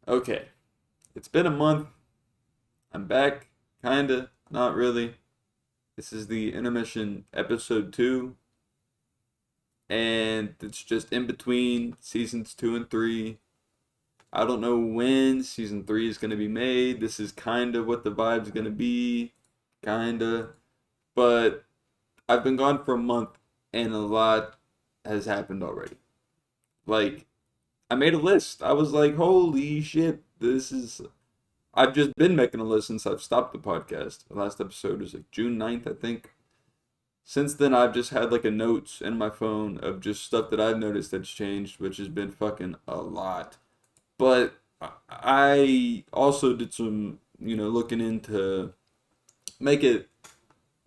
Okay, it's been a month. I'm back, kinda, not really. This is the Intermission episode 2, and it's just in between seasons 2 and 3. I don't know when season 3 is going to be made. This is kind of what the vibe's going to be, kinda. But I've been gone for a month, and a lot has happened already. Like, I made a list. I was like, holy shit, this is I've just been making a list since I've stopped the podcast. The last episode was like June 9th, I think. Since then, I've just had like a notes in my phone of just stuff that I've noticed that's changed, which has been fucking a lot. But I also did some, looking into make it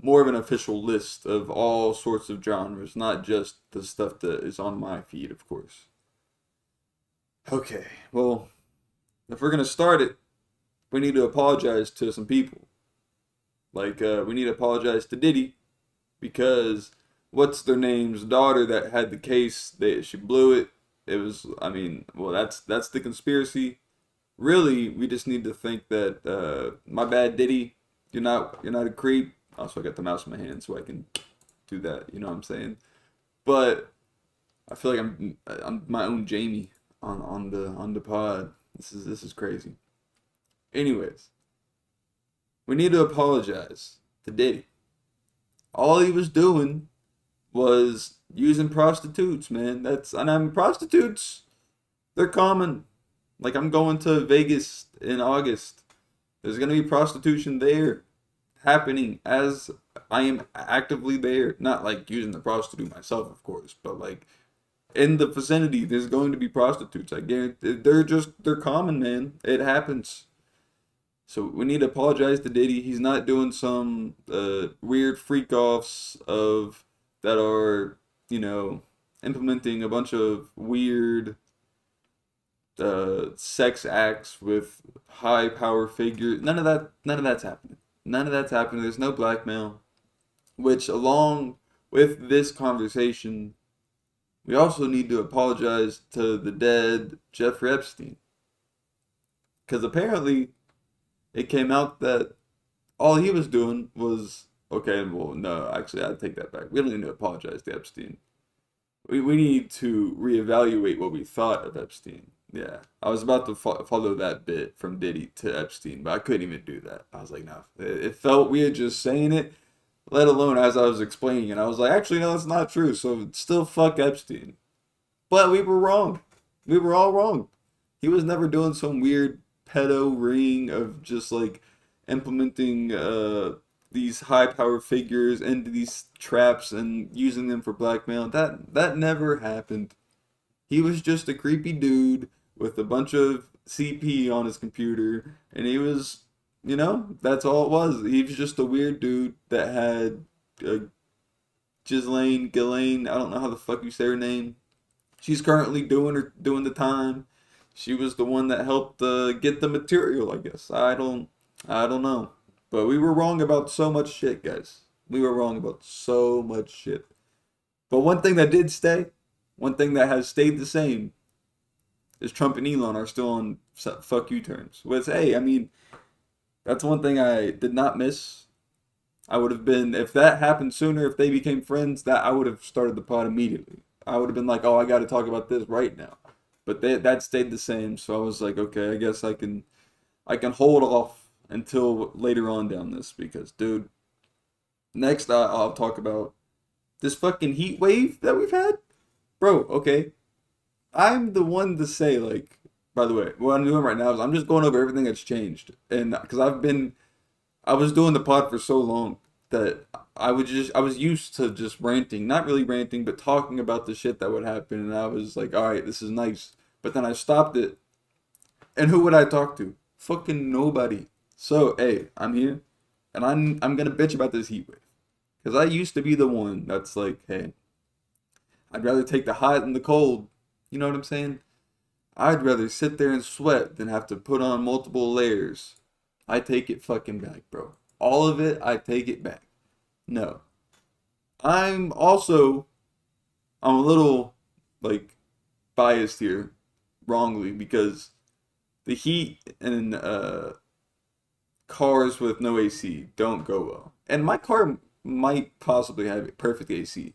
more of an official list of all sorts of genres, not just the stuff that is on my feed, of course. Okay, well, if we're gonna start it, we need to apologize to some people. Like, we need to apologize to Diddy because what's their name's daughter that had the case? She blew it. It was, I mean, well, that's the conspiracy. Really, we just need to think that my bad, Diddy. You're not a creep. Also, I got the mouse in my hand, so I can do that. You know what I'm saying? But I feel like I'm my own Jamie on the pod. This is crazy. Anyways, we need to apologize to Diddy. All he was doing was using prostitutes, man. And I mean prostitutes, they're common. Like I'm going to Vegas in August. There's gonna be prostitution there happening as I am actively there. Not like using the prostitute myself, of course, but like in the vicinity, there's going to be prostitutes. I guarantee they're common, man. It happens. So we need to apologize to Diddy. He's not doing some weird freak offs of that are, you know, implementing a bunch of weird sex acts with high power figures. None of that's happening. None of that's happening. There's no blackmail. Which along with this conversation, we also need to apologize to the dead Jeffrey Epstein. Because apparently it came out that all he was doing was okay. Well, no, actually, I take that back. We don't need to apologize to Epstein. We need to reevaluate what we thought of Epstein. Yeah, I was about to follow that bit from Diddy to Epstein, but I couldn't even do that. I was like, no, it felt weird just saying it, let alone as I was explaining it. I was like, actually, no, that's not true. So still fuck Epstein. But we were wrong. We were all wrong. He was never doing some weird pedo ring of just like implementing these high power figures into these traps and using them for blackmail. That never happened. He was just a creepy dude with a bunch of CP on his computer, and he was, that's all it was. He was just a weird dude that had Ghislaine, I don't know how the fuck you say her name. She's currently doing the time. She was the one that helped get the material, I guess. I don't know. But we were wrong about so much shit, guys. We were wrong about so much shit. But one thing that did stay, one thing that has stayed the same, is Trump and Elon are still on fuck you terms. Which, hey, I mean, that's one thing I did not miss. I would have been, if that happened sooner, if they became friends, that I would have started the pod immediately. I would have been like, oh, I got to talk about this right now. But that stayed the same, so I was like, okay, I guess I can hold off until later on down this because, dude, next I'll talk about this fucking heat wave that we've had, bro. Okay, I'm the one to say like, by the way, what I'm doing right now is I'm just going over everything that's changed, and because I was doing the pod for so long that I was used to just ranting, not really ranting, but talking about the shit that would happen, and I was like, all right, this is nice. But then I stopped it, and who would I talk to? Fucking nobody. So hey, I'm here, and I'm gonna bitch about this heat wave, because I used to be the one that's like, hey, I'd rather take the hot and the cold. You know what I'm saying? I'd rather sit there and sweat than have to put on multiple layers. I take it fucking back, bro. All of it, I take it back. No. I'm also, I'm a little, like, biased here, wrongly, because the heat in cars with no AC don't go well. And my car might possibly have perfect AC.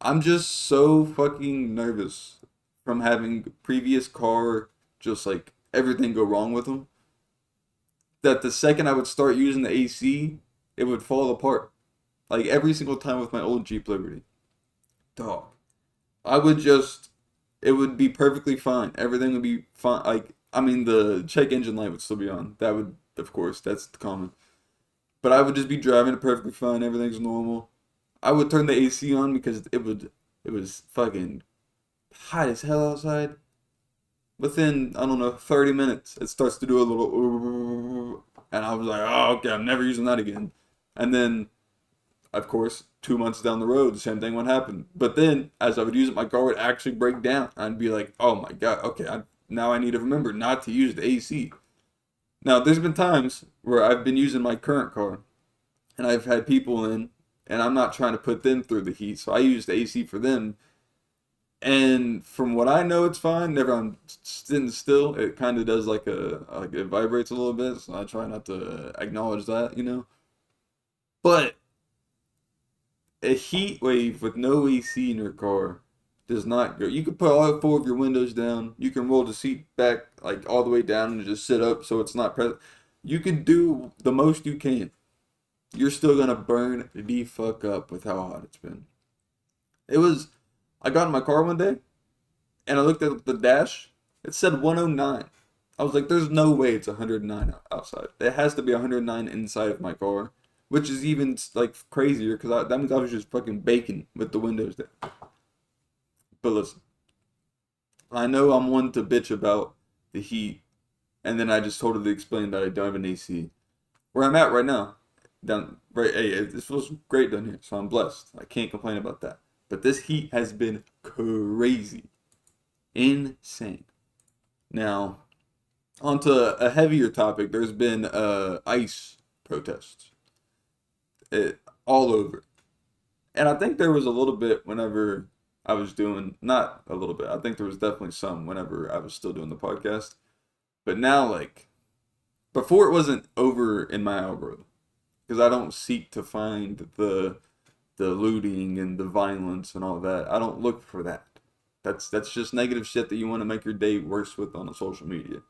I'm just so fucking nervous from having previous car just like everything go wrong with them that the second I would start using the AC, it would fall apart. Like every single time with my old Jeep Liberty. Dog. I would just it would be perfectly fine. Everything would be fine. Like I mean the check engine light would still be on. That would of course, that's common. But I would just be driving it perfectly fine. Everything's normal. I would turn the AC on because it was fucking hot as hell outside. Within, I don't know, 30 minutes, it starts to do a little ooh, and I was like, oh, okay, I'm never using that again. And then, of course, 2 months down the road, the same thing would happen. But then, as I would use it, my car would actually break down. I'd be like, oh my God, okay, now I need to remember not to use the AC. Now, there's been times where I've been using my current car, and I've had people in, and I'm not trying to put them through the heat, so I use the AC for them. And from what I know, it's fine. Never I'm sitting still. It kind of does like it vibrates a little bit, so I try not to acknowledge that, you know. But a heat wave with no AC in your car does not go. You can put all four of your windows down. You can roll the seat back like all the way down and just sit up so it's not present. You can do the most you can. You're still gonna burn the fuck up with how hot it's been. It was. I got in my car one day and I looked at the dash. It said 109. I was like, there's no way it's 109 outside. It has to be 109 inside of my car, which is even like crazier because that means I was just fucking baking with the windows down. But listen, I know I'm one to bitch about the heat, and then I just totally explained that I don't have an AC. Where I'm at right now, down right, hey, it feels great down here, so I'm blessed. I can't complain about that. But this heat has been crazy, insane. Now, onto a heavier topic. There's been ICE protests, all over, and I think there was a little bit whenever I was doing not a little bit. I think there was definitely some whenever I was still doing the podcast. But now, like before, it wasn't over in my algorithm because I don't seek to find the looting and the violence and all that. I don't look for that. That's just negative shit that you want to make your day worse with on a social media.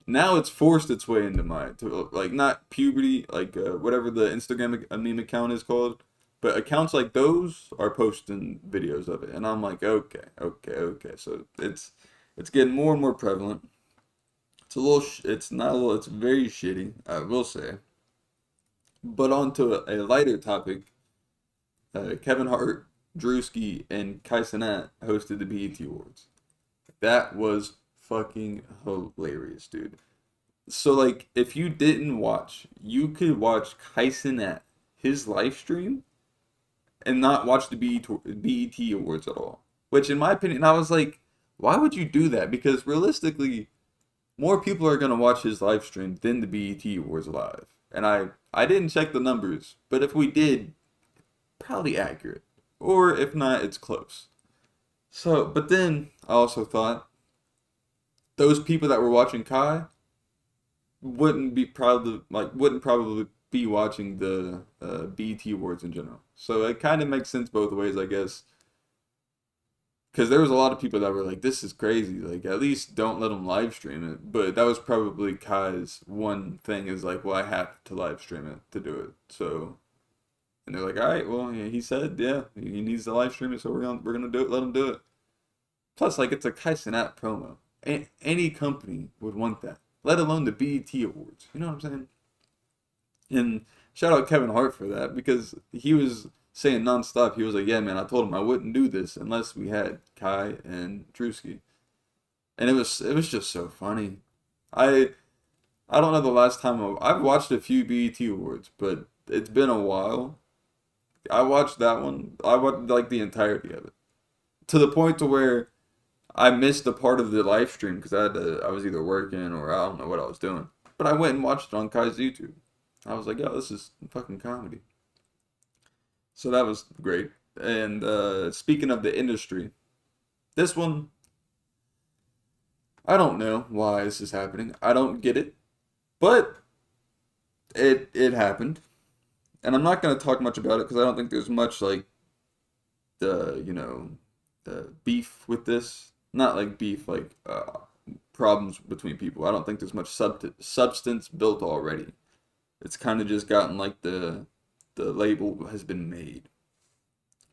Now it's forced its way into my to, like not puberty, like whatever the Instagram meme account is called, but accounts like those are posting videos of it, and I'm like, okay, okay, okay. So it's getting more and more prevalent. It's a little, it's not a little, it's very shitty, I will say. But on to a lighter topic. Kevin Hart, Drewski, and Kai Cenat hosted the BET Awards. That was fucking hilarious, dude. So, like, if you didn't watch, you could watch Kai Cenat, his live stream, and not watch the BET Awards at all. Which, in my opinion, I was like, why would you do that? Because realistically, more people are gonna watch his live stream than the BET Awards live. And I didn't check the numbers, but if we did, probably accurate. Or if not, it's close. So, but then I also thought those people that were watching Kai wouldn't probably be watching the BET Awards in general. So it kind of makes sense both ways, I guess. Because there was a lot of people that were like, "This is crazy. Like, at least don't let them live stream it." But that was probably Kai's one thing is like, "Well, I have to live stream it to do it." So, and they're like, "All right, well, yeah, he said, yeah, he needs to live stream it, so we're gonna do it. Let him do it." Plus, like, it's a Kai Cenat promo. Any company would want that, let alone the BET Awards. You know what I'm saying? And shout out Kevin Hart for that because he was saying nonstop. He was like, "Yeah, man, I told him I wouldn't do this unless we had Kai and Drewski," and it was just so funny. I I don't know the last time I've watched a few BET Awards, but it's been a while. I watched that one. I watched like the entirety of it to the point to where I missed a part of the live stream because I was either working or I don't know what I was doing. But I went and watched it on Kai's YouTube. I was like, yo, this is fucking comedy. So that was great. And speaking of the industry, this one, I don't know why this is happening. I don't get it, but it happened, and I'm not gonna talk much about it because I don't think there's much like the the beef with this. Not like beef, like problems between people. I don't think there's much substance built already. It's kind of just gotten like the label has been made.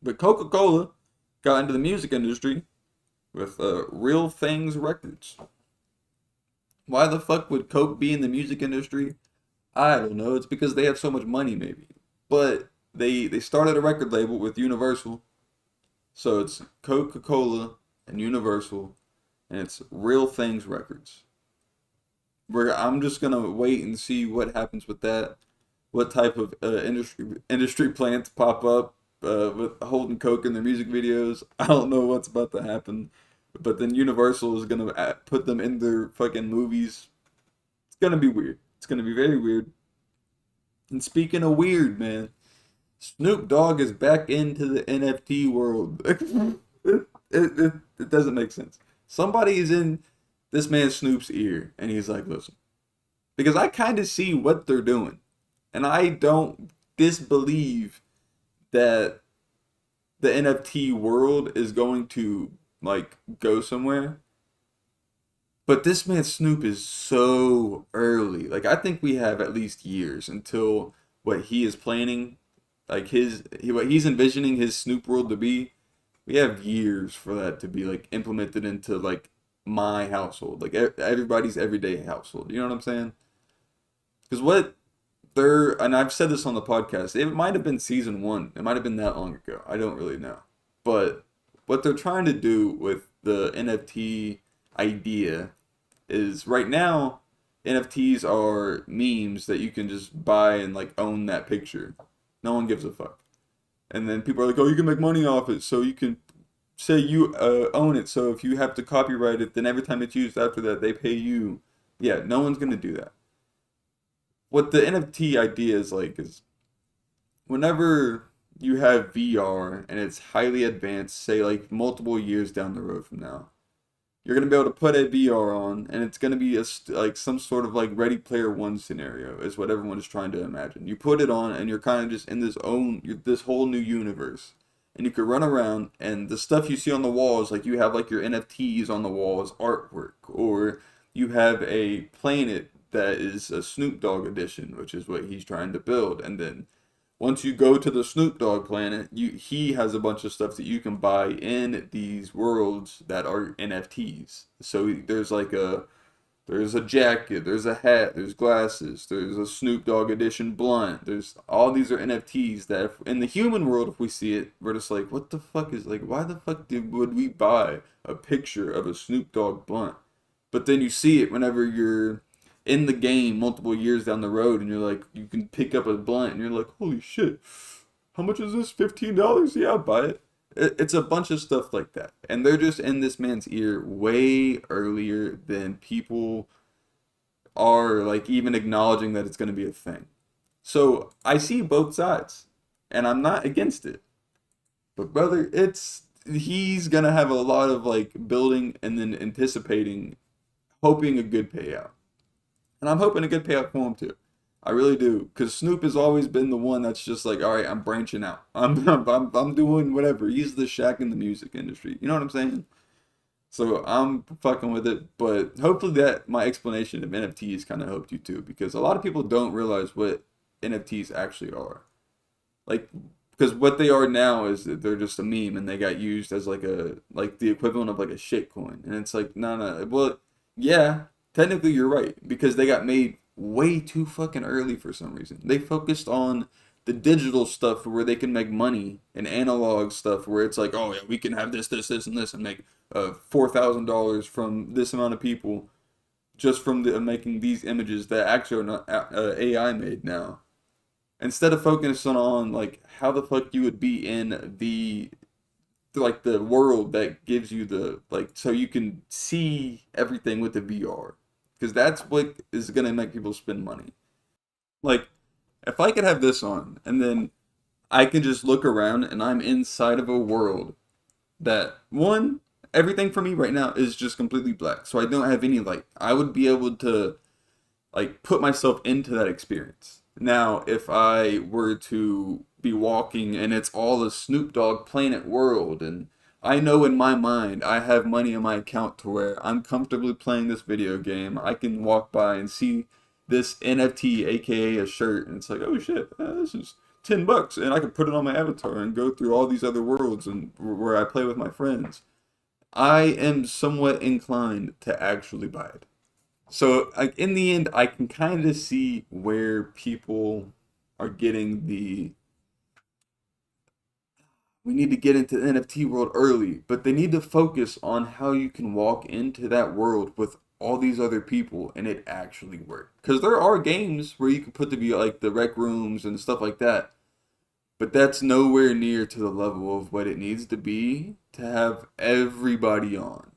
But Coca-Cola got into the music industry with Real Things Records. Why the fuck would Coke be in the music industry? I don't know. It's because they have so much money, maybe. But they started a record label with Universal, so it's Coca-Cola and Universal, and it's Real Things Records. Where I'm just gonna wait and see what happens with that. What type of industry plants pop up with holding Coke in their music videos? I don't know what's about to happen. But then Universal is gonna put them in their fucking movies. It's gonna be weird. It's gonna be very weird. And speaking of weird, man, Snoop Dogg is back into the NFT world. It doesn't make sense. Somebody is in this man Snoop's ear, and he's like, listen, because I kind of see what they're doing, and I don't disbelieve that the NFT world is going to like go somewhere. But this man Snoop is so early. Like I think we have at least years until what he is planning, like what he's envisioning his Snoop world to be. We have years for that to be like implemented into like my household, like everybody's everyday household. You know what I'm saying? Because what they're, and I've said this on the podcast, it might have been season one. It might have been that long ago. I don't really know. But what they're trying to do with the NFT idea is right now, NFTs are memes that you can just buy and like own that picture. No one gives a fuck. And then people are like, oh, you can make money off it, so you can say you own it. So if you have to copyright it, then every time it's used after that, they pay you. Yeah, no one's gonna do that. What the NFT idea is like is whenever you have VR and it's highly advanced, say like multiple years down the road from now, you're gonna be able to put a VR on, and it's gonna be like some sort of like Ready Player One scenario, is what everyone is trying to imagine. You put it on, and you're kind of just in this whole new universe, and you could run around, and the stuff you see on the walls, like you have like your NFTs on the wall as artwork, or you have a planet that is a Snoop Dogg edition, which is what he's trying to build, and then once you go to the Snoop Dogg planet, he has a bunch of stuff that you can buy in these worlds that are NFTs. So there's a jacket, there's a hat, there's glasses, there's a Snoop Dogg edition blunt. There's all these are NFTs that in the human world, if we see it, we're just like, what the fuck is like? Why the fuck would we buy a picture of a Snoop Dogg blunt? But then you see it whenever you're in the game multiple years down the road, and you're like, you can pick up a blunt, and you're like, holy shit, how much is this? $15? Yeah, I'll buy it. It's a bunch of stuff like that, and they're just in this man's ear way earlier than people are like even acknowledging that it's going to be a thing. So I see both sides, and I'm not against it. But brother, it's he's gonna have a lot of like building and then anticipating, hoping a good payout. And I'm hoping a good payout for him too. I really do, because Snoop has always been the one that's just like, all right, I'm branching out. I'm doing whatever. He's the Shaq in the music industry. You know what I'm saying? So I'm fucking with it. But hopefully that my explanation of NFTs kind of helped you too, because a lot of people don't realize what NFTs actually are. Like, because what they are now is that they're just a meme, and they got used as like the equivalent of like a shit coin, and it's like no. Well, yeah, technically you're right, because they got made way too fucking early for some reason. They focused on the digital stuff where they can make money, and analog stuff where it's like, oh yeah, we can have this, and this, and make $4,000 from this amount of people just from making these images that actually are not AI made now. Instead of focusing on like how the fuck you would be in the world that gives you the like so you can see everything with the VR, because that's what is gonna make people spend money. Like if I could have this on, and then I can just look around and I'm inside of a world that one everything for me right now is just completely black. So I don't have any light. I would be able to like put myself into that experience. Now, if I were to be walking and it's all a Snoop Dogg Planet world, and I know in my mind I have money in my account to where I'm comfortably playing this video game, I can walk by and see this NFT, aka a shirt, and it's like, oh shit, this is $10, and I can put it on my avatar and go through all these other worlds and where I play with my friends. I am somewhat inclined to actually buy it. So, like in the end, I can kind of see where people are getting the we need to get into the NFT world early, but they need to focus on how you can walk into that world with all these other people and it actually work. Because there are games where you can put like the rec rooms and stuff like that, but that's nowhere near to the level of what it needs to be to have everybody on.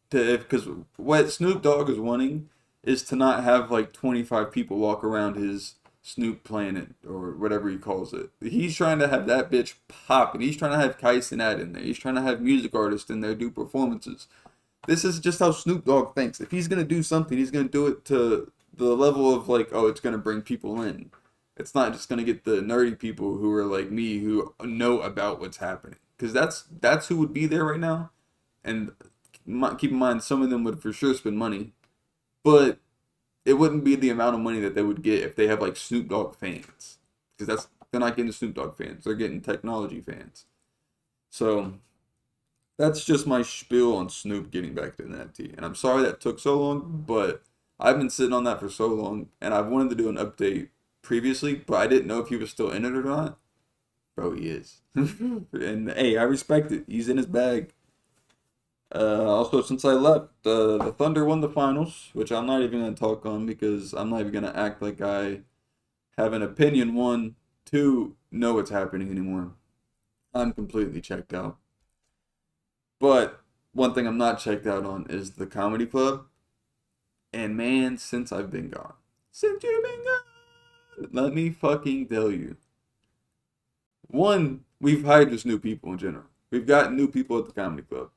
Because what Snoop Dogg is wanting is to not have like 25 people walk around his Snoop Planet or whatever he calls it. He's trying to have that bitch popping. He's trying to have Kais and Ad in there. He's trying to have music artists in there do performances. This is just how Snoop Dogg thinks. If he's gonna do something, he's gonna do it to the level of like, oh, it's gonna bring people in. It's not just gonna get the nerdy people who are like me who know about what's happening. Because that's who would be there right now. And keep in mind, some of them would for sure spend money, but it wouldn't be the amount of money that they would get if they have like Snoop Dogg fans, because they're not getting Snoop Dogg fans, they're getting technology fans. So that's just my spiel on Snoop getting back to the NFT, and I'm sorry that took so long, but I've been sitting on that for so long, and I've wanted to do an update previously, but I didn't know if he was still in it or not. Bro, he is, and hey, I respect it. He's in his bag. Also, since I left, the Thunder won the finals, which I'm not even going to talk on because I'm not even going to act like I have an opinion. One, two, know what's happening anymore. I'm completely checked out. But one thing I'm not checked out on is the comedy club. And man, since you've been gone, let me fucking tell you. One, we've hired just new people in general. We've got new people at the comedy club.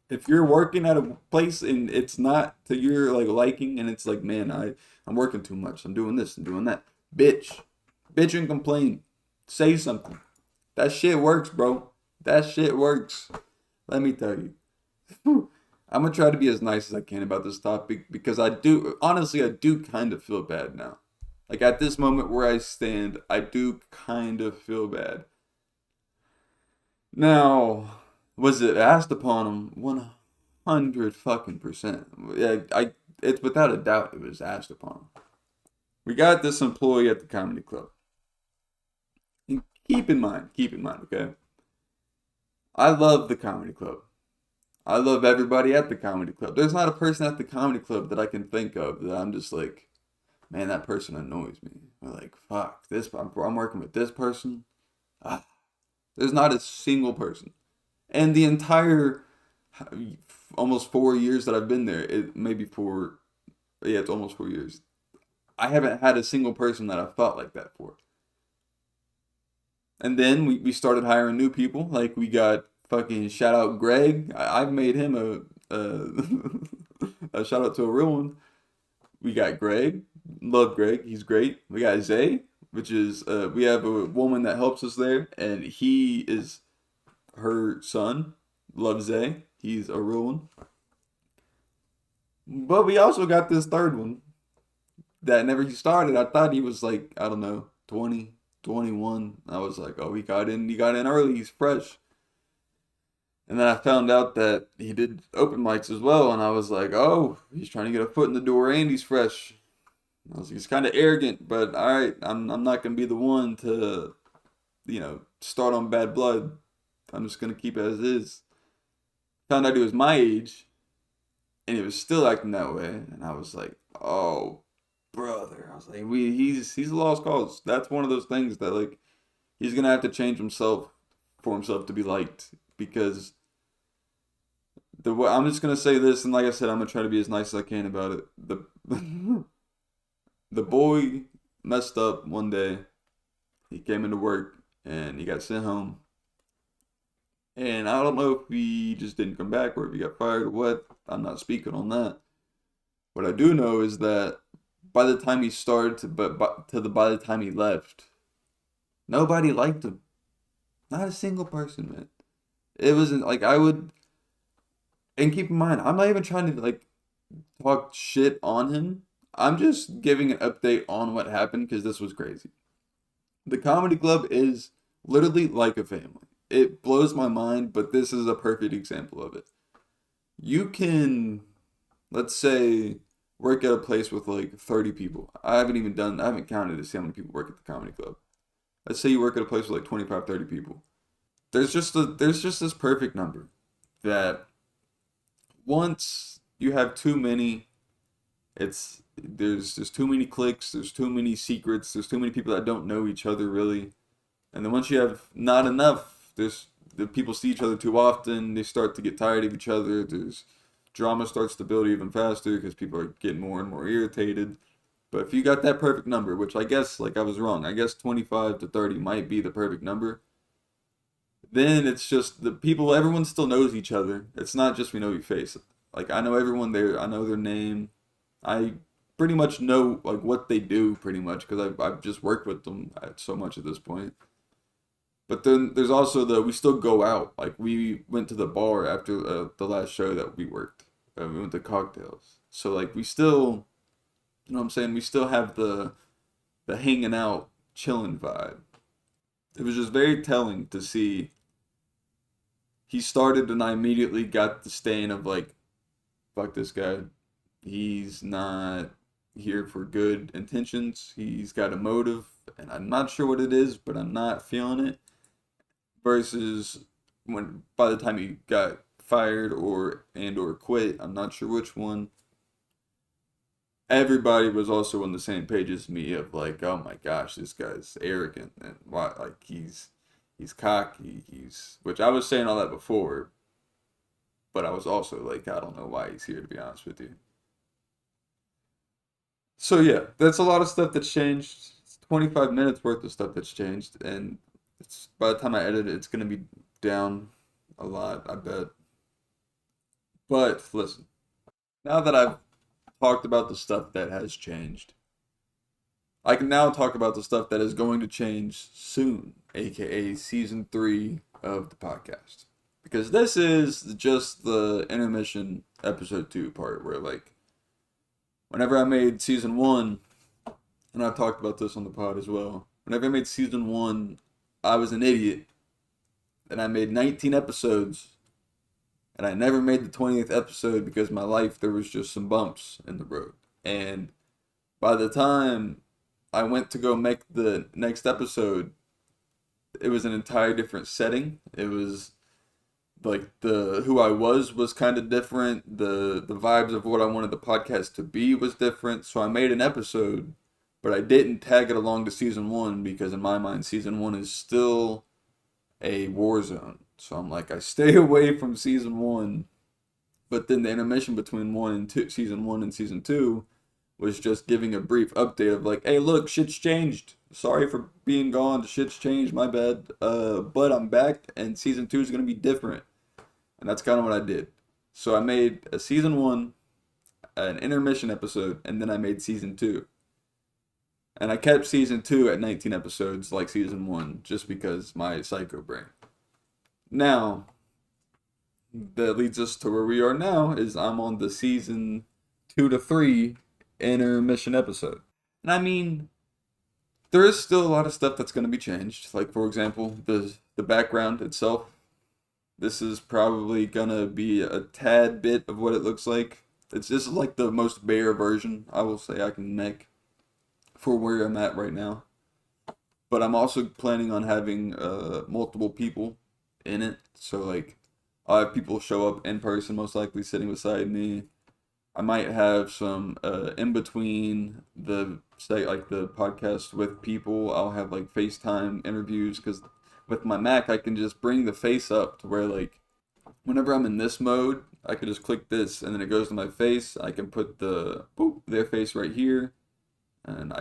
If you're working at a place and it's not to your like liking and it's like, man, I'm working too much. I'm doing this and doing that. Bitch and complain. Say something. That shit works, bro. That shit works. Let me tell you. I'm gonna try to be as nice as I can about this topic because I do kind of feel bad now. Like at this moment where I stand, I do kind of feel bad. Now, was it asked upon him? 100 fucking percent. Yeah, it's without a doubt it was asked upon him. We got this employee at the comedy club. And keep in mind, okay? I love the comedy club. I love everybody at the comedy club. There's not a person at the comedy club that I can think of that I'm just like, man, that person annoys me. Or like, fuck, I'm working with this person. Ah, there's not a single person. And the entire almost 4 years that I've been there, it's almost 4 years. I haven't had a single person that I've thought like that for. And then we started hiring new people. Like we got fucking shout out Greg. I've made him a shout out to a real one. We got Greg. Love Greg. He's great. We got Zay, which is we have a woman that helps us there, and he is her son. Love Zay. He's a real one. But we also got this third one that never he started. I thought he was like, I don't know, 20, 21. I was like, oh, he got in early. He's fresh. And then I found out that he did open mics as well, and I was like, oh, he's trying to get a foot in the door and he's fresh. He's kind of arrogant, but all right, I'm not gonna be the one to, start on bad blood. I'm just gonna keep it as is. Found out he was my age, and he was still acting that way, and I was like, oh, brother. I was like, he's a lost cause. That's one of those things that like he's gonna have to change himself for himself to be liked because I'm just gonna say this, and like I said, I'm gonna try to be as nice as I can about it. The boy messed up one day. He came into work and he got sent home. And I don't know if he just didn't come back or if he got fired or what. I'm not speaking on that. What I do know is that by the time he started by the time he left, nobody liked him. Not a single person, man. It wasn't like I would. And keep in mind, I'm not even trying to like talk shit on him. I'm just giving an update on what happened because this was crazy. The comedy club is literally like a family. It blows my mind, but this is a perfect example of it. You can, let's say, work at a place with like 30 people. I haven't counted to see how many people work at the comedy club. Let's say you work at a place with like 25, 30 people. There's just this perfect number that once you have too many, there's too many cliques, there's too many secrets, there's too many people that don't know each other really. And then once you have not enough, there's the people see each other too often, they start to get tired of each other. There's drama starts to build even faster because people are getting more and more irritated. But if you got that perfect number, which I guess like I was wrong, I guess 25 to 30 might be the perfect number. Then it's just the people, everyone still knows each other. It's not just we know your face. Like I know everyone there, I know their name. I pretty much know like what they do pretty much because I've just worked with them at so much at this point. But then there's also we still go out. Like we went to the bar after the last show that we worked. We went to cocktails. So like we still, you know what I'm saying? We still have the hanging out, chilling vibe. It was just very telling to see he started and I immediately got the stain of like, fuck this guy. He's not here for good intentions. He's got a motive, and I'm not sure what it is, but I'm not feeling it. Versus when by the time he got fired or quit, I'm not sure which one. Everybody was also on the same page as me of like, oh my gosh, this guy's arrogant and why like he's cocky, he's which I was saying all that before, but I was also like, I don't know why he's here to be honest with you. So yeah, that's a lot of stuff that's changed. It's 25 minutes worth of stuff that's changed, and it's by the time I edit it, it's gonna be down a lot, I bet. But listen, now that I've talked about the stuff that has changed, I can now talk about the stuff that is going to change soon, aka season 3 of the podcast. Because this is just the intermission episode 2 part where like whenever I made season 1, and I've talked about this on the pod as well. Whenever I made season 1, I was an idiot and I made 19 episodes and I never made the 20th episode because my life there was just some bumps in the road. And by the time I went to go make the next episode, it was an entire different setting. It was like the who I was kind of different. The vibes of what I wanted the podcast to be was different. So I made an episode, but I didn't tag it along to season 1 because in my mind season 1 is still a war zone. So I'm like I stay away from season 1, but then the intermission between season 1 and season 2 was just giving a brief update of like, hey, look, shit's changed. Sorry for being gone. Shit's changed. My bad. But I'm back, and season 2 is gonna be different, and that's kind of what I did. So I made a season 1, an intermission episode, and then I made season 2, and I kept season 2 at 19 episodes, like season 1, just because my psycho brain. Now, that leads us to where we are now. Is I'm on the season 2 to 3 intermission episode. And I mean, there is still a lot of stuff that's going to be changed. Like for example, the background itself. This is probably gonna be a tad bit of what it looks like. It's just like the most bare version I will say I can make for where I'm at right now. But I'm also planning on having multiple people in it. So like I'll have people show up in person, most likely sitting beside me. I might have some in between the say like the podcast with people. I'll have like FaceTime interviews because with my Mac I can just bring the face up to where like whenever I'm in this mode, I can just click this and then it goes to my face. I can put their face right here, And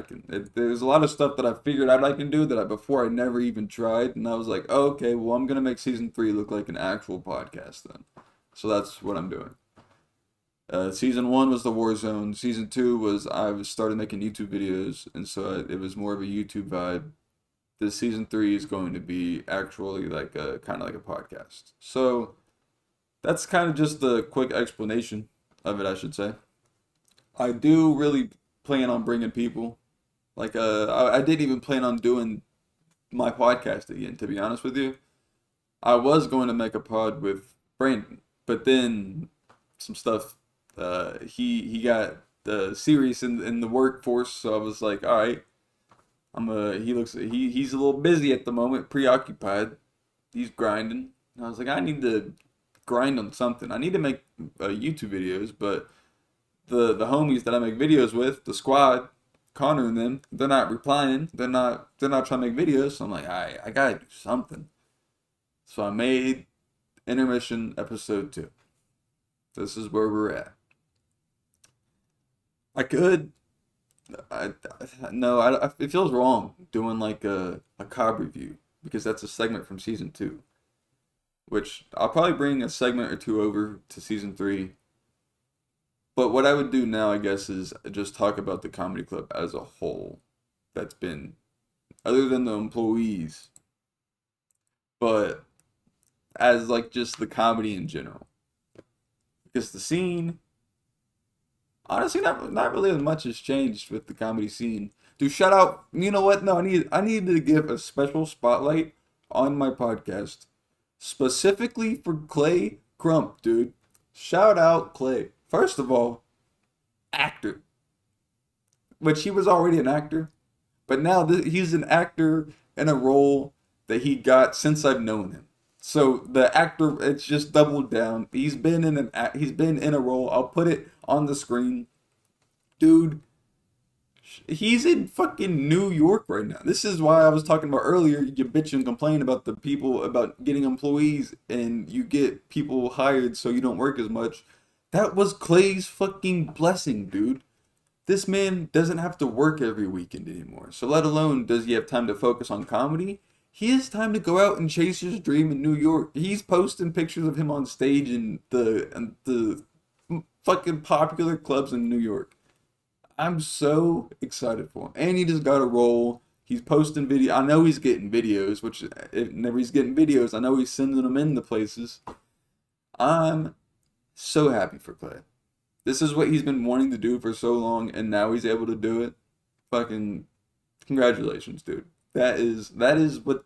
there's a lot of stuff that I figured out I can do that before I never even tried. And I was like, oh, okay, well, I'm going to make season 3 look like an actual podcast then. So that's what I'm doing. Season 1 was the Warzone. Season 2 was I started making YouTube videos. And so it was more of a YouTube vibe. This season 3 is going to be actually like a kind of like a podcast. So that's kind of just the quick explanation of it, I should say. I do really plan on bringing people. Like, I didn't even plan on doing my podcast again, to be honest with you. I was going to make a pod with Brandon, but then some stuff, he got serious in the workforce, so I was like, all right, he's a little busy at the moment, preoccupied. He's grinding. And I was like, I need to grind on something. I need to make YouTube videos, but the homies that I make videos with, the squad, Connor and them, they're not replying. They're not trying to make videos. So I'm like, I gotta do something. So I made Intermission episode 2. This is where we're at. I could, I no, it feels wrong doing like a COB review because that's a segment from season 2. Which I'll probably bring a segment or two over to season 3. But what I would do now, I guess, is just talk about the comedy club as a whole. That's been, other than the employees, but as like just the comedy in general. Because the scene, honestly, not really as much has changed with the comedy scene. Dude, shout out. You know what? No, I need to give a special spotlight on my podcast specifically for Clay Crump, dude. Shout out Clay. First of all, actor, which he was already an actor, but now he's an actor in a role that he got since I've known him. So the actor, it's just doubled down. He's been in a role. I'll put it on the screen, dude. He's in fucking New York right now. This is why I was talking about earlier. You bitch and complain about the people about getting employees, and you get people hired so you don't work as much. That was Clay's fucking blessing, dude. This man doesn't have to work every weekend anymore. So let alone does he have time to focus on comedy, he has time to go out and chase his dream in New York. He's posting pictures of him on stage in the fucking popular clubs in New York. I'm so excited for him. And he just got a role. He's posting video. I know he's getting videos, which whenever he's getting videos, I know he's sending them into places. I'm so happy for Clay. This is what he's been wanting to do for so long, and now he's able to do it. Fucking congratulations, dude. That is what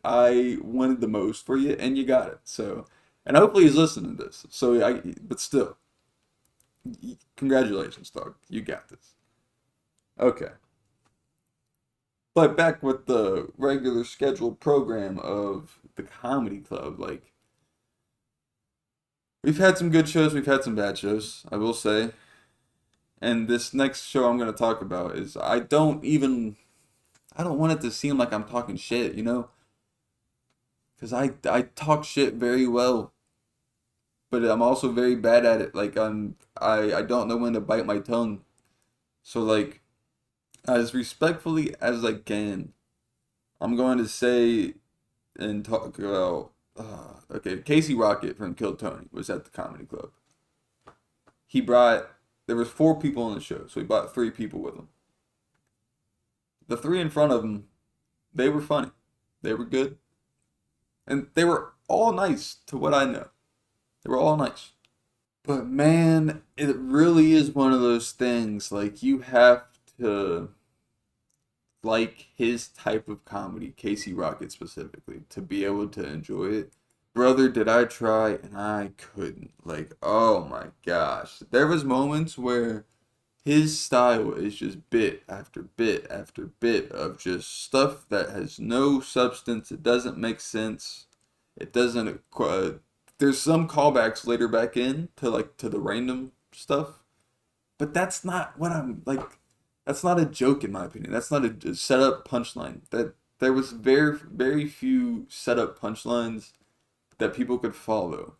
I wanted the most for you, and you got it. So, and hopefully he's listening to this. So, but still, congratulations, dog. You got this. Okay. But back with the regular scheduled program of the comedy club, like, we've had some good shows, we've had some bad shows, I will say. And this next show I'm going to talk about is I don't want it to seem like I'm talking shit, you know? Because I talk shit very well, but I'm also very bad at it. Like I don't know when to bite my tongue. So like as respectfully as I can, I'm going to say and talk about okay, Casey Rocket from Kill Tony was at the comedy club. There was 4 people on the show, so he brought 3 people with him. The 3 in front of him, they were funny. They were good. And they were all nice to what I know. They were all nice. But man, it really is one of those things, like you have to like his type of comedy, Casey Rocket specifically, to be able to enjoy it. Brother, did I try and I couldn't. Like, oh my gosh. There was moments where his style is just bit after bit after bit of just stuff that has no substance. It doesn't make sense. It doesn't. There's some callbacks later back in to the random stuff, but that's not what I'm like. That's not a joke in my opinion. That's not a setup punchline. That there was very few setup punchlines that people could follow.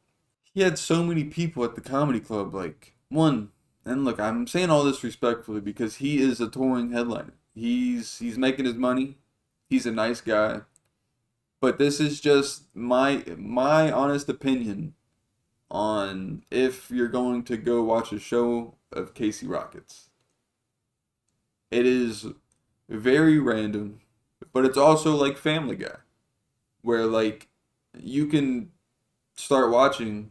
He had so many people at the comedy club. Like one, And look, I'm saying all this respectfully because he is a touring headliner. He's making his money. He's a nice guy. But this is just my honest opinion on if you're going to go watch a show of Casey Rockets. It is very random, but it's also like Family Guy, where like you can start watching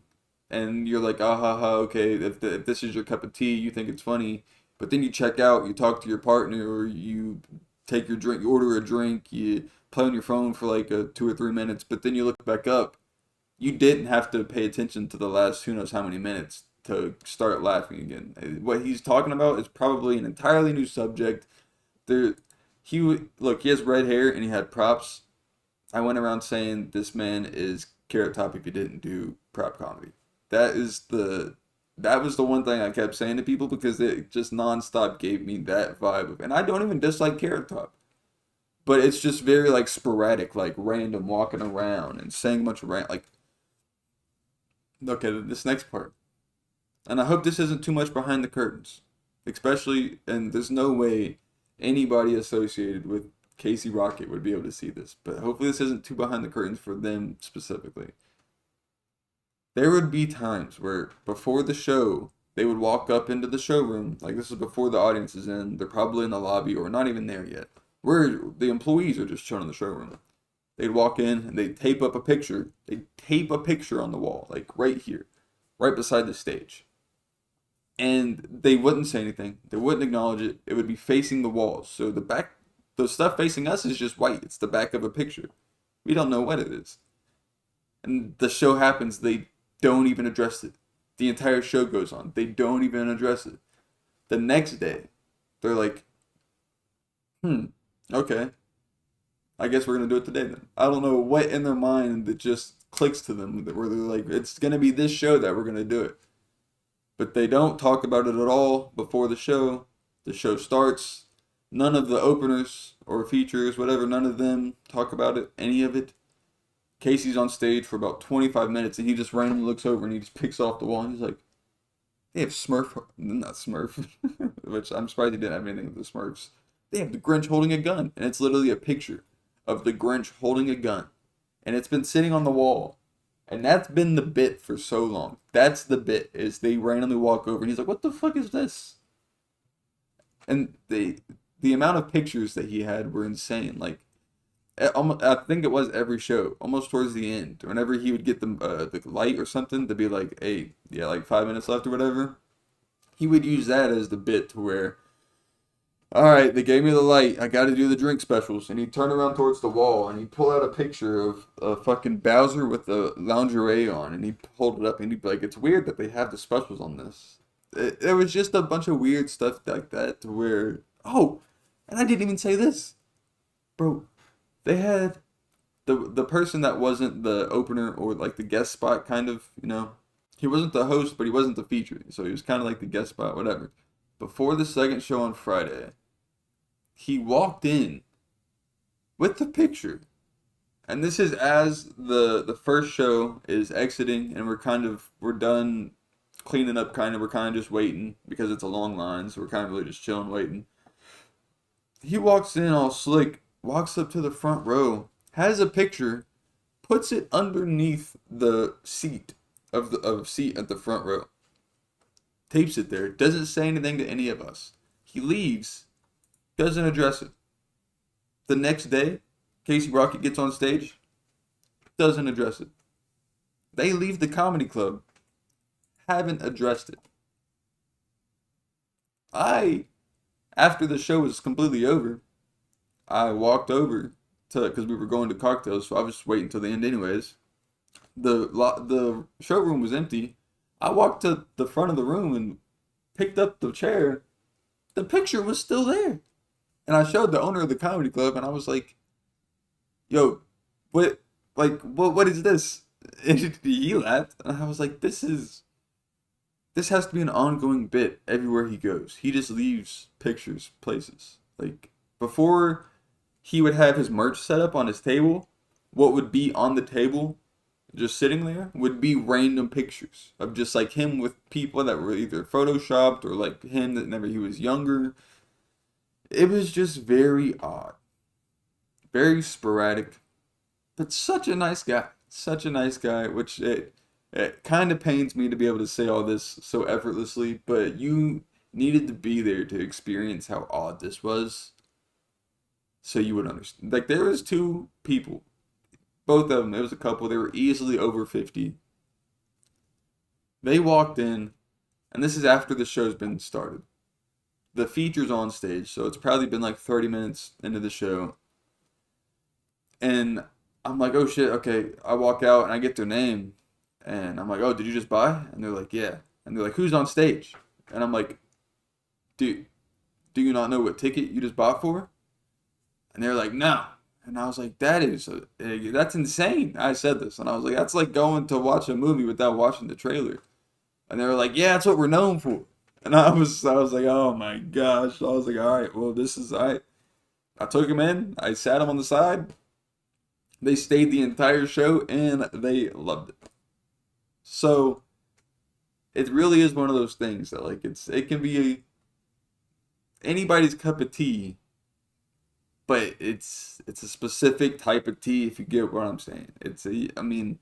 and you're like, ah ha ha, okay, if this is your cup of tea, you think it's funny, but then you check out, you talk to your partner, or you take your drink, you order a drink, you play on your phone for like 2 or 3 minutes, but then you look back up, you didn't have to pay attention to the last who knows how many minutes to start laughing again. What he's talking about is probably an entirely new subject. There, look, he has red hair and he had props. I went around saying this man is Carrot Top if he didn't do prop comedy. That is that was the one thing I kept saying to people because it just nonstop gave me that vibe of, and I don't even dislike Carrot Top, but it's just very like sporadic, like random walking around and saying a bunch of like. Okay, this next part, and I hope this isn't too much behind the curtains, especially, and there's no way anybody associated with Casey Rocket would be able to see this, but hopefully this isn't too behind the curtains for them specifically. There would be times where before the show, they would walk up into the showroom, like this is before the audience is in, they're probably in the lobby or not even there yet, where the employees are just chilling in the showroom. They'd walk in and they'd tape up a picture. They'd tape a picture on the wall, like right here, right beside the stage. And they wouldn't say anything. They wouldn't acknowledge it. It would be facing the walls. So the stuff facing us is just white. It's the back of a picture. We don't know what it is. And the show happens. They don't even address it. The entire show goes on. They don't even address it. The next day, they're like, okay. I guess we're gonna do it today then. I don't know what in their mind that just clicks to them where they're like, it's gonna be this show that we're gonna do it. But they don't talk about it at all before the show. The show starts. None of the openers or features, whatever, none of them talk about it, any of it. Casey's on stage for about 25 minutes and he just randomly looks over and he just picks off the wall and he's like, they have not Smurf, which I'm surprised he didn't have anything with the Smurfs. They have the Grinch holding a gun and it's literally a picture of the Grinch holding a gun. And it's been sitting on the wall. And that's been the bit for so long. That's the bit, is they randomly walk over and he's like, what the fuck is this? And the amount of pictures that he had were insane. Like, I think it was every show, almost towards the end. Whenever he would get the light or something to be like, hey, yeah, like 5 minutes left or whatever, he would use that as the bit to where, all right, they gave me the light. I got to do the drink specials. And he'd turn around towards the wall and he'd pull out a picture of a fucking Bowser with the lingerie on. And he'd hold it up and he'd be like, it's weird that they have the specials on this. There was just a bunch of weird stuff like that to where, oh, and I didn't even say this. Bro, they had the person that wasn't the opener or like the guest spot kind of, he wasn't the host, but he wasn't the feature. So he was kind of like the guest spot, whatever. Before the second show on Friday, he walked in with the picture. And this is as the first show is exiting and we're done cleaning up we're kind of just waiting because it's a long line, so we're kind of really just chilling waiting. He walks in all slick, walks up to the front row, has a picture, puts it underneath the seat of seat at the front row. Tapes it there, doesn't say anything to any of us. He leaves, doesn't address it. The next day, Casey Rocket gets on stage, doesn't address it. They leave the comedy club, haven't addressed it. After the show was completely over, I walked over because we were going to cocktails, so I was just waiting till the end anyways. The showroom was empty. I walked to the front of the room and picked up the chair. The picture was still there. And I showed the owner of the comedy club and I was like, yo, what is this? And he laughed. And I was like, this has to be an ongoing bit everywhere he goes. He just leaves pictures places. Like, before he would have his merch set up on his table, what would be on the table just sitting there would be random pictures of just like him with people that were either photoshopped or like him that whenever he was younger. It was just very odd, very sporadic, but such a nice guy. Such a nice guy, which it kind of pains me to be able to say all this so effortlessly, but you needed to be there to experience how odd this was so you would understand. Like there was two people, both of them, it was a couple, they were easily over 50. They walked in, and this is after the show's been started. The feature's on stage, so it's probably been like 30 minutes into the show. And I'm like, oh shit, okay. I walk out and I get their name. And I'm like, oh, did you just buy? And they're like, yeah. And they're like, who's on stage? And I'm like, dude, do you not know what ticket you just bought for? And they're like, no. And I was like, that's insane. I said this. And I was like, that's like going to watch a movie without watching the trailer. And they were like, yeah, that's what we're known for. And I was like, oh my gosh. I was like, all right, well, this is, all right. I took him in. I sat him on the side. They stayed the entire show and they loved it. So it really is one of those things that like it can be anybody's cup of tea, but it's a specific type of tea if you get what I'm saying. I mean,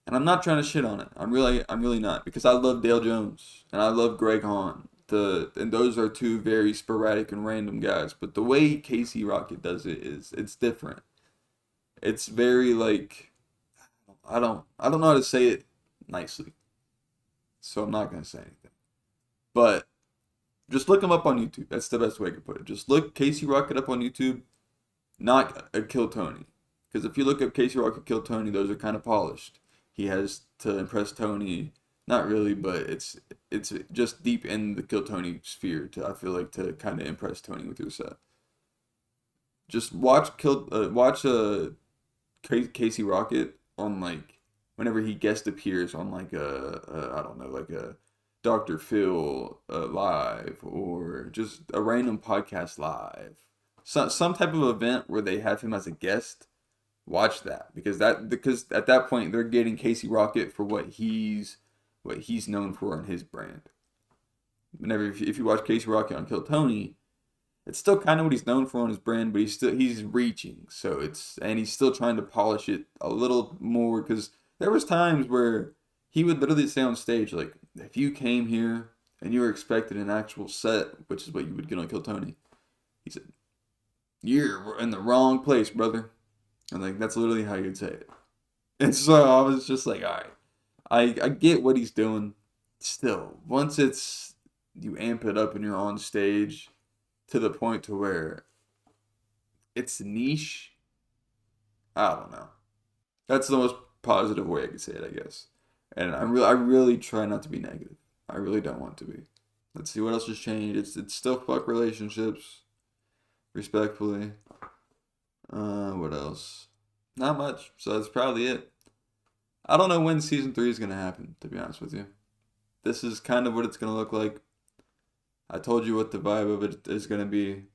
and I'm not trying to shit on it. I'm really not because I love Dale Jones and I love Greg Hahn. And those are two very sporadic and random guys, but the way Casey Rocket does it is it's different. It's very like I don't know how to say it nicely. So I'm not gonna say anything. But just look him up on YouTube. That's the best way I could put it. Just look Casey Rocket up on YouTube, not a Kill Tony. Because if you look up Casey Rocket Kill Tony, those are kind of polished. He has to impress Tony. Not really, but it's just deep in the Kill Tony sphere to I feel like to kind of impress Tony with your set. Just watch Casey Rocket on like whenever he guest appears on like I don't know like a Dr. Phil live or just a random podcast live. Some type of event where they have him as a guest. Watch that because at that point they're getting Casey Rocket for what he's known for in his brand. Whenever if you watch Casey Rocket on Kill Tony, it's still kind of what he's known for on his brand, but he's reaching. So he's still trying to polish it a little more because there was times where he would literally say on stage like, if you came here and you were expecting an actual set, which is what you would get on Kill Tony, he said, you're in the wrong place, brother. And like that's literally how you'd say it. And so I was just like, all right, I get what he's doing. Still, once you amp it up and you're on stage to the point to where it's niche, I don't know. That's the most positive way I could say it, I guess. And I really try not to be negative. I really don't want to be. Let's see what else has changed. It's still fuck relationships, respectfully. What else? Not much. So that's probably it. I don't know when season 3 is gonna happen. To be honest with you, this is kind of what it's gonna look like. I told you what the vibe of it is gonna be.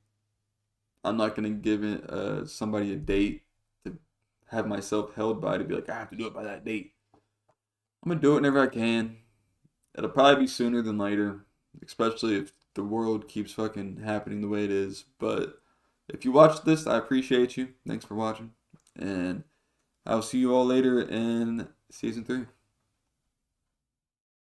I'm not gonna give it somebody a date to have myself held by to be like I have to do it by that date. I'm gonna do it whenever I can. It'll probably be sooner than later, especially if the world keeps fucking happening the way it is. But if you watched this, I appreciate you. Thanks for watching. And I'll see you all later in season 3.